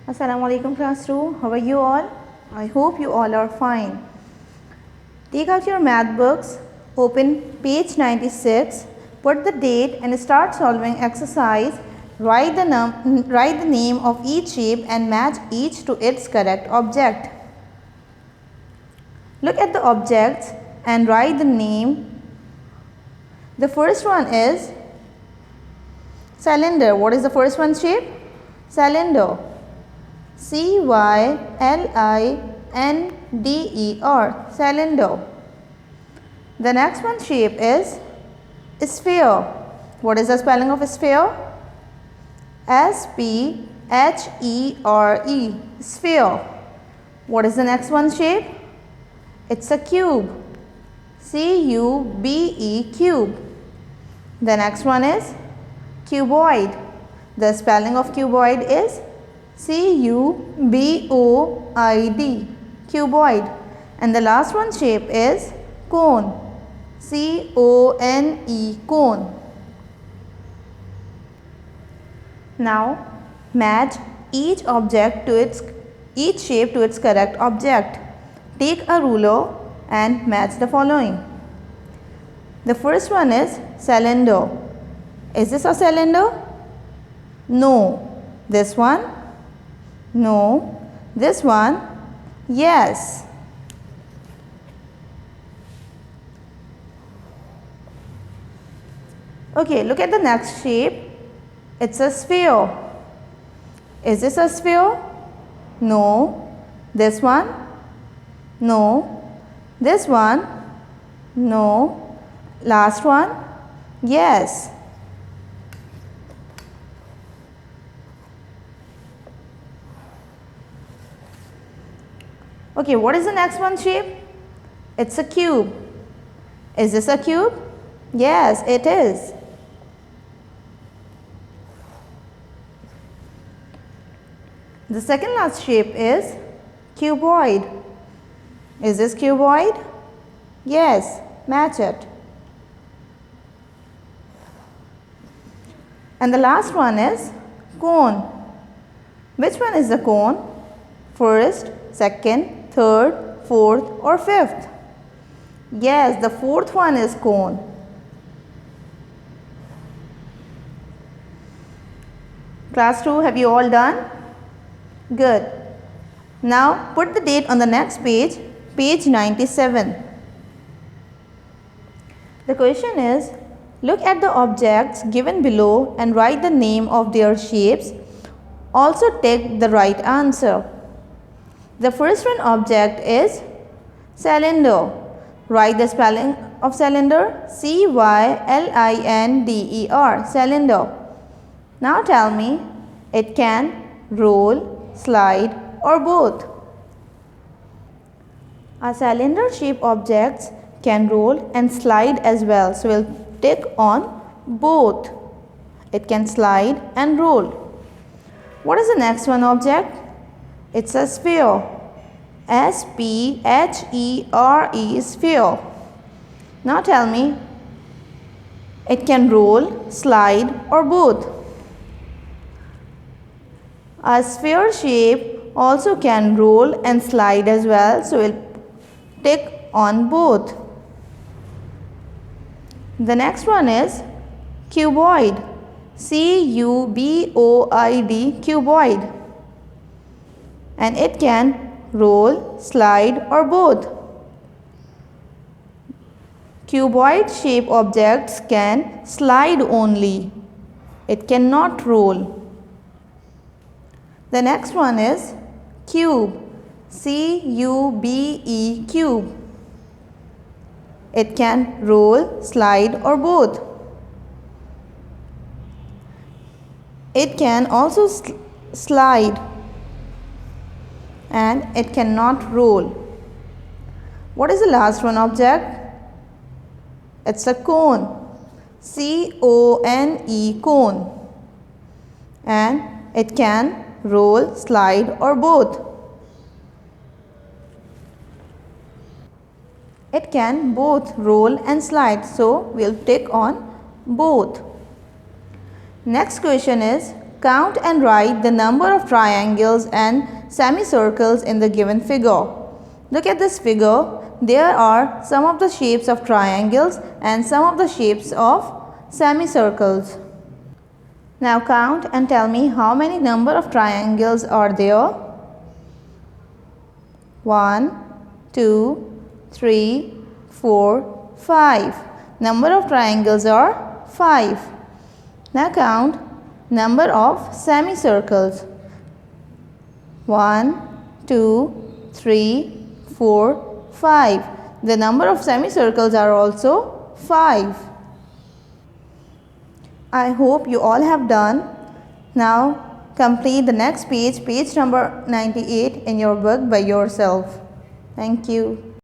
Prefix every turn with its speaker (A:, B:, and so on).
A: Assalamu alaikum classroom. How are you all? I hope you all are fine. Take out your math books, open page 96, put the date and start solving exercise. Write the name of each shape and match each to its correct object. Look at the objects and write the name. The first one is cylinder. What is the first one shape? Cylinder. C-Y-L-I-N-D-E-R, cylinder. The next one shape is sphere. What is the spelling of sphere? S-P-H-E-R-E, sphere. What is the next one shape? It's a cube. C-U-B-E, cube. The next one is cuboid. The spelling of cuboid is C-U-B-O-I-D, cuboid. And the last one shape is cone. C-O-N-E, cone. Now match each shape to its correct object. Take a ruler and match the following. The first one is cylinder. Is this a cylinder? No. This one? No. This one? Yes. Okay, look at the next shape. It's a sphere. Is this a sphere? No. This one? No. This one? No. Last one? Yes. Okay, what is the next one shape? It's a cube. Is this a cube? Yes, it is. The second last shape is cuboid. Is this cuboid? Yes, match it. And the last one is cone. Which one is the cone? First, second, third, fourth or fifth? Yes, the fourth one is cone. Class 2, have you all done? Good. Now put the date on the next page, page 97. The question is, look at the objects given below and write the name of their shapes. Also take the right answer. The first one object is cylinder. Write the spelling of cylinder, C-Y-L-I-N-D-E-R, cylinder. Now tell me, it can roll, slide or both. Our cylinder shaped objects can roll and slide as well. So we'll tick on both. It can slide and roll. What is the next one object? It's a sphere. S-P-H-E-R-E, sphere. Now tell me, it can roll, slide or both. A sphere shape also can roll and slide as well. So we'll tick on both. The next one is cuboid. C-U-B-O-I-D, cuboid. And it can roll, slide or both. Cuboid shaped objects can slide only. It cannot roll. The next one is cube. C-U-B-E, cube. It can roll, slide or both. It can also slide and it cannot roll. What is the last one object? It's a cone. C-O-N-E, cone. And it can roll, slide or both. It can both roll and slide, so we'll tick on both. Next question is Count and write the number of triangles and semicircles in the given figure. Look at this figure. There are some of the shapes of triangles and some of the shapes of semicircles. Now count and tell me how many number of triangles are there. 1, 2, 3, 4, 5. Number of triangles are 5. Now count number of semicircles. 1, 2, 3, 4, 5. The number of semicircles are also 5. I hope you all have done. Now complete the next page, page number 98 in your book by yourself. Thank you.